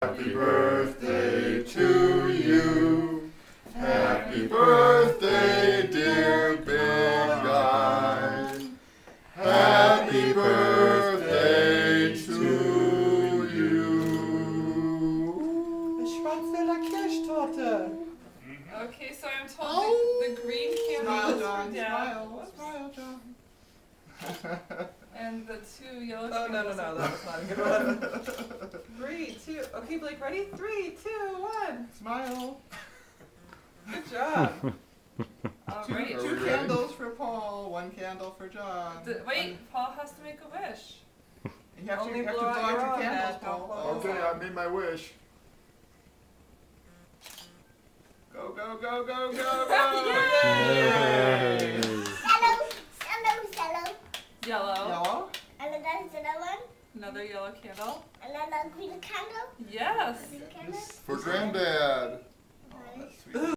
Happy birthday to you. Happy birthday, dear big guy. Happy birthday to you. The Schwanz de la Kirschtorte. Okay, so I'm told the green candle is Smile, for John. Dad. Smile. Whoops. Smile, John. And the two yellow Oh, candles. no, that was not a good one. 3, 2, okay, Blake, ready? 3, 2, 1. Smile. Good job. Alright. Two candles for Paul, 1 candle for John. Wait, Paul has to make a wish. You have to, Only you have to blow blow out out your your own, candles, Dad, don't Paul. blow Okay, I made my wish. Go, go, go, go, go, go. Yay! Yay! Yellow. Yellow. Another yellow candle. Another green candle. Yes. Green candle. For Granddad.